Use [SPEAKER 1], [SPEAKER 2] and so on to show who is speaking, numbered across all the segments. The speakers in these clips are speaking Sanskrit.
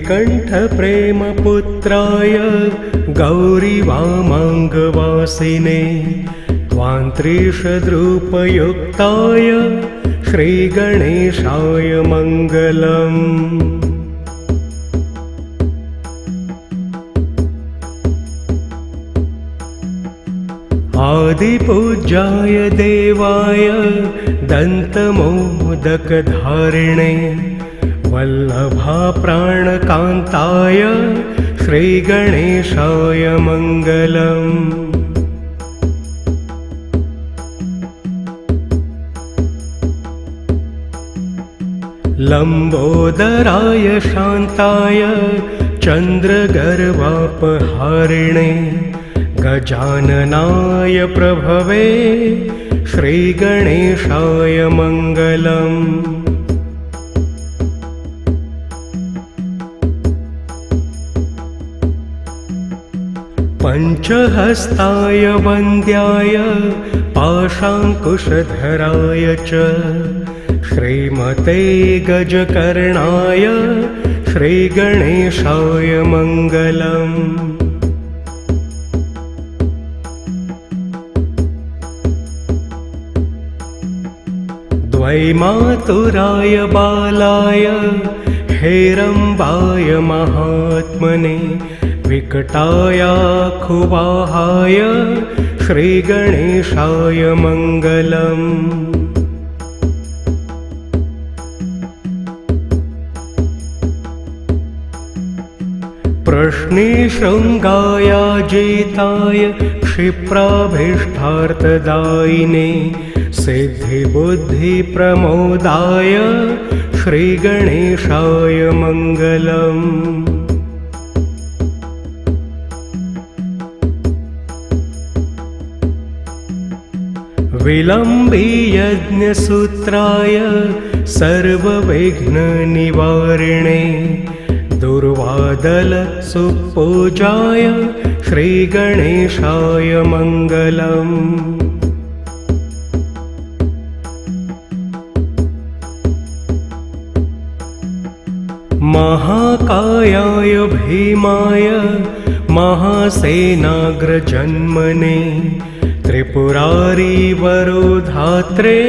[SPEAKER 1] श्रीकण्ठप्रेमपुत्राय गौरीवामाङ्गवासिने त्वान्त्रिशद्रूपयुक्ताय श्रीगणेशाय मङ्गलम्। आदिपूज्याय देवाय दन्तमोदकधारिणे वल्लभाप्राणकान्ताय श्रीगणेशाय मङ्गलम्। लम्बोदराय शान्ताय चन्द्रगर्वापहारिणे गजाननाय प्रभवे श्रीगणेशाय मङ्गलम्। पञ्चहस्ताय वन्द्याय पाशाङ्कुशधराय च श्रीमते गजकर्णाय श्रीगणेशाय मङ्गलम्। द्वैमातुराय बालाय हेरम्बाय महात्मने विकटायाखुवाहाय श्रीगणेशाय मङ्गलम्। प्रश्निशृङ्गायाजिताय क्षिप्राभीष्टार्थदायिने सिद्धिबुद्धिप्रमोदाय श्रीगणेशाय मङ्गलम्। विलम्बीयज्ञसूत्राय सर्वविघ्ननिवारिणे दुर्वादलसुपूजाय श्रीगणेशाय मङ्गलम्। महाकायाय भीमाय महासेनाग्रजन्मने त्रिपुरारीवरोधात्रे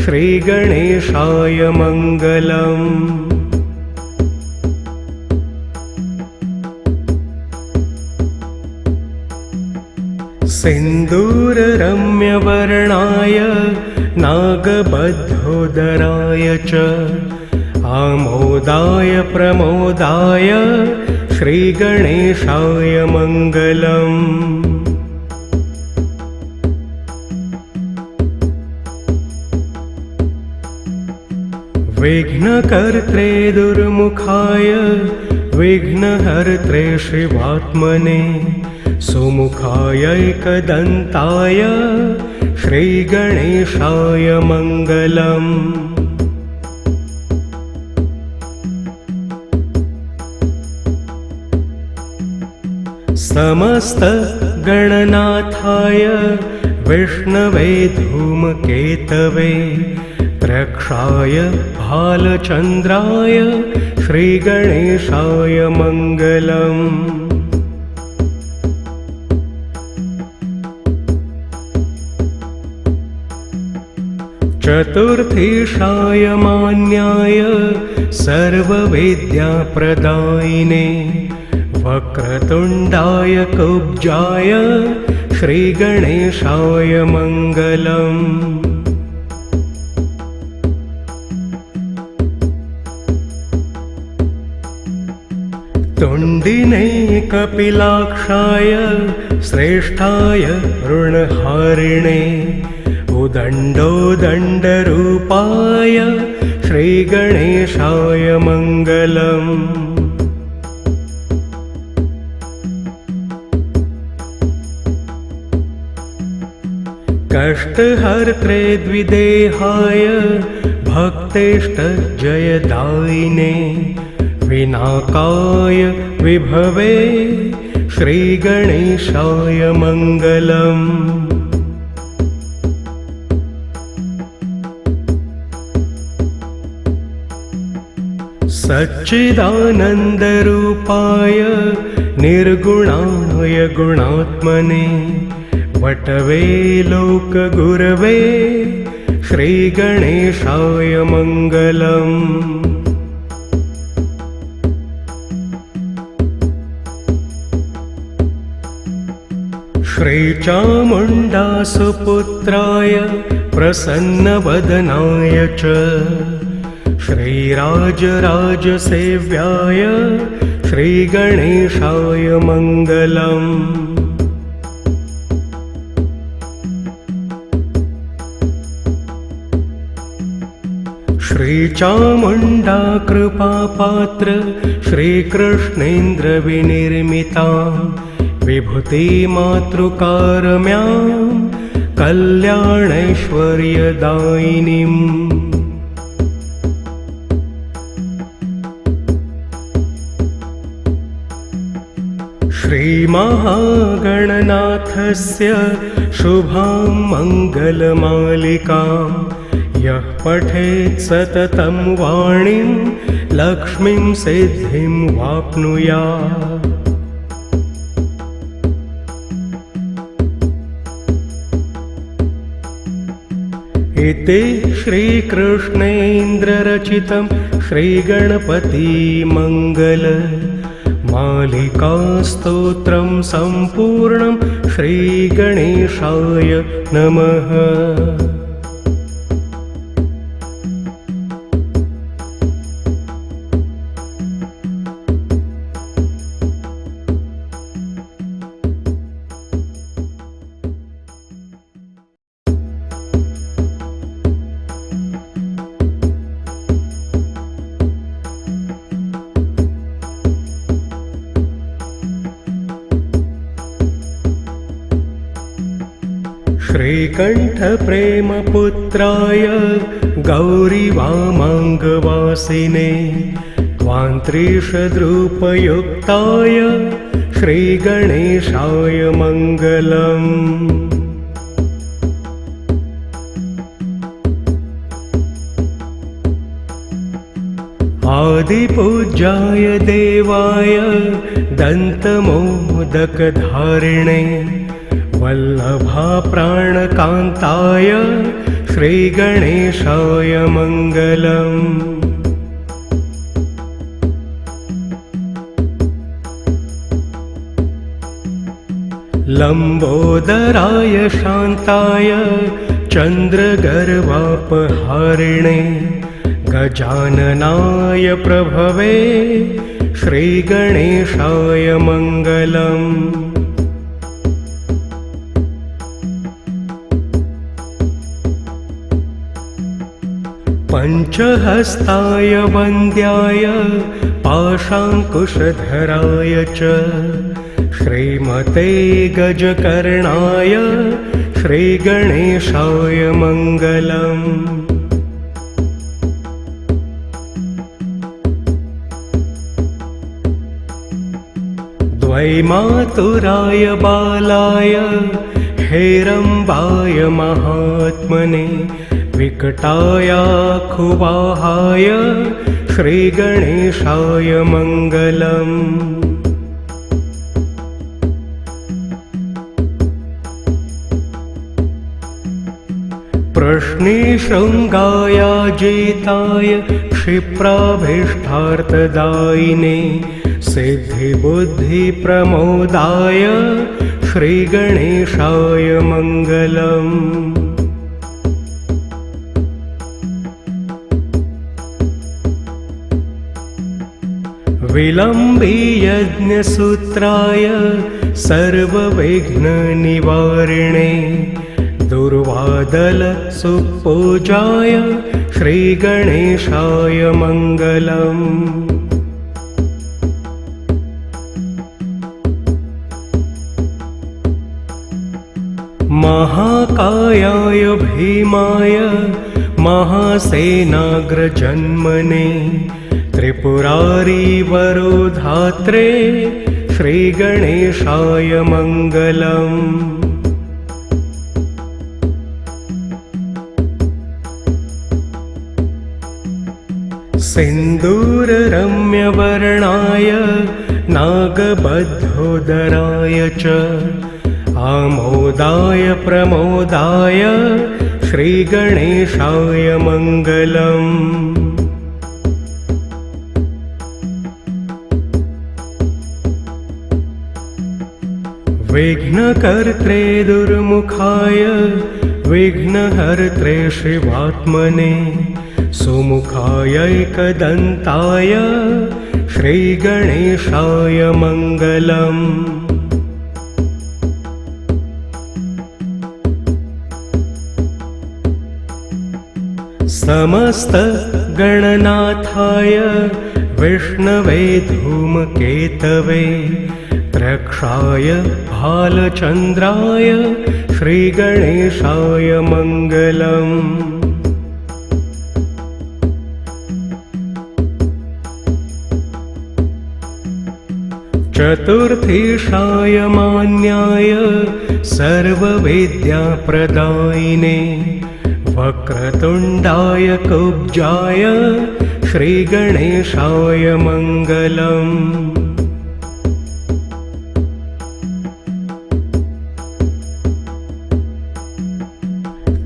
[SPEAKER 1] श्रीगणेशाय मङ्गलम्। सिन्दूररम्यवर्णाय नागबद्धोदराय च आमोदाय प्रमोदाय श्रीगणेशाय मङ्गलम्। विघ्नकर्त्रे दुर्मुखाय विघ्नहर्त्रे शिवात्मने सुमुखायैकदन्ताय श्रीगणेशाय मङ्गलम्। समस्तगणनाथाय विष्णवे धूमकेतवे प्रक्षाय भालचन्द्राय श्रीगणेशाय मङ्गलम्। चतुर्थीशाय मान्याय सर्वविद्याप्रदायिने वक्रतुण्डाय कुब्जाय श्रीगणेशाय मङ्गलम्। तुण्डिने कपिलाक्षाय श्रेष्ठाय ऋणहारिणे उदण्डोदण्डरूपाय श्रीगणेशाय मङ्गलम्। कष्टहर्त्रे द्विदेहाय भक्तेष्टजयदायिने विनाकाय विभवे श्रीगणेशाय मङ्गलम्। सच्चिदानन्दरूपाय निर्गुणाय गुणात्मने वटवे लोकगुरवे श्रीगणेशाय मङ्गलम्। श्रीचामुण्डासुपुत्राय प्रसन्नवदनाय च श्रीराजराजसेव्याय श्रीगणेशाय मङ्गलम्। श्रीचामुण्डा कृपापात्र श्रीकृष्णेन्द्रविनिर्मिता विभूतिमातृकारम्यां कल्याणैश्वर्यदायिनीम्। श्रीमहागणनाथस्य शुभां मङ्गलमालिकां यः पठेत् सततं वाणीं लक्ष्मीं सिद्धिं वाप्नुयात्। इति श्रीकृष्णेन्द्ररचितं श्रीगणपतिमङ्गल मालिकास्तोत्रं सम्पूर्णं श्रीगणेशाय नमः। श्रीकण्ठप्रेमपुत्राय गौरीवामाङ्गवासिने त्वान्त्रिशद्रूपयुक्ताय श्रीगणेशाय मङ्गलम्। आदिपूज्याय देवाय दन्तमोदकधारिणे वल्लभाप्राणकान्ताय श्रीगणेशाय मङ्गलम्। लम्बोदराय शान्ताय चन्द्रगर्वापहारिणे गजाननाय प्रभवे श्रीगणेशाय मङ्गलम्। पञ्चहस्ताय वन्द्याय पाशाङ्कुशधराय च श्रीमते गजकर्णाय श्रीगणेशाय मङ्गलम्। द्वैमातुराय बालाय हेरम्बाय महात्मने विकटायाखुवाहाय श्रीगणेशाय मङ्गलम्। प्रश्निशृङ्गायाजिताय क्षिप्राभीष्टार्थदायिने सिद्धिबुद्धिप्रमोदाय श्रीगणेशाय मङ्गलम्। विलम्बीयज्ञसूत्राय सर्वविघ्ननिवारिणे दुर्वादलसुपूजाय श्रीगणेशाय मङ्गलम्। महाकायाय भीमाय महासेनाग्रजन्मने त्रिपुरारीवरोधात्रे श्रीगणेशाय मङ्गलम्। सिन्दूररम्यवर्णाय नागबद्धोदराय च आमोदाय प्रमोदाय श्रीगणेशाय मङ्गलम्। विघ्नकर्त्रे दुर्मुखाय विघ्नहर्त्रे शिवात्मने सुमुखायैकदन्ताय श्रीगणेशाय मङ्गलम्। समस्तगणनाथाय विष्णवे धूमकेतवे प्रक्षाय भालचन्द्राय श्रीगणेशाय मङ्गलम्। चतुर्थीशाय मान्याय सर्वविद्याप्रदायिने वक्रतुण्डाय कुब्जाय श्रीगणेशाय मङ्गलम्।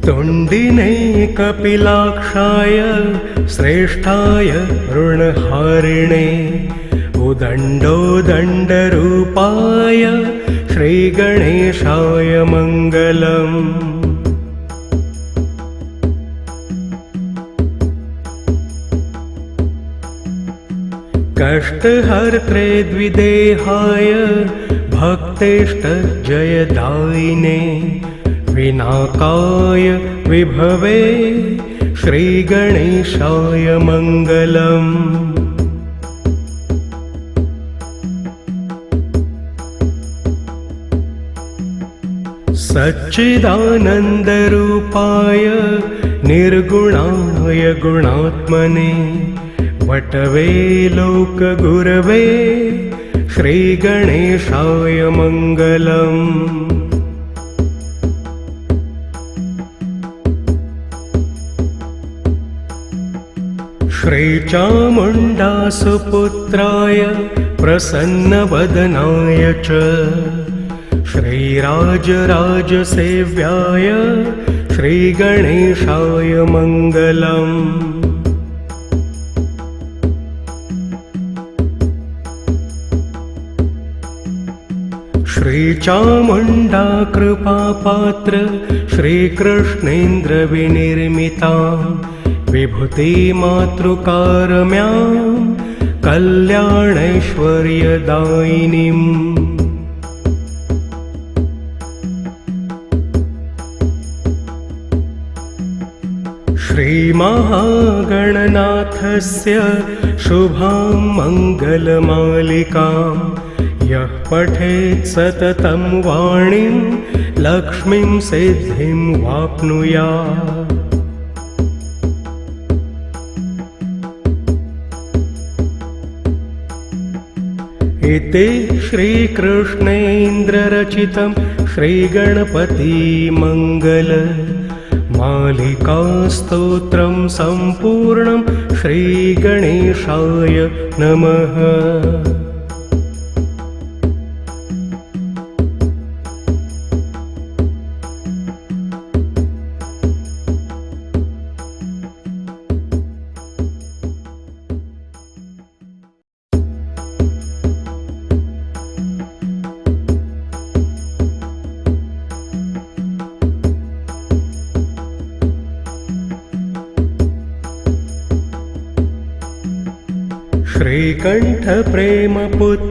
[SPEAKER 1] तुण्डिने कपिलाक्षाय श्रेष्ठाय ऋणहारिणे उदण्डोदण्डरूपाय श्रीगणेशाय मङ्गलम्। कष्टहर्त्रे द्विदेहाय भक्तेष्टजयदायिने विनाकाय विभवे श्रीगणेशाय मङ्गलम्। सच्चिदानन्दरूपाय निर्गुणाय गुणात्मने वटवे लोकगुरवे श्रीगणेशाय मङ्गलम्। श्रीचामुण्डासुपुत्राय प्रसन्नवदनाय च श्रीराजराजसेव्याय श्रीगणेशाय मङ्गलम्। श्रीचामुण्डा कृपापात्र श्रीकृष्णेन्द्रविनिर्मिता विभूतिमातृकारम्यां कल्याणैश्वर्यदायिनीम्। श्रीमहागणनाथस्य शुभां मङ्गलमालिकां यः पठेत् सततं वाणीं लक्ष्मीं सिद्धिं वाप्नुयात्। इति श्रीकृष्णेन्द्ररचितं श्रीगणपतिमङ्गल मालिकास्तोत्रं सम्पूर्णं श्रीगणेशाय नमः। श्रीकण्ठ प्रेमपुत्र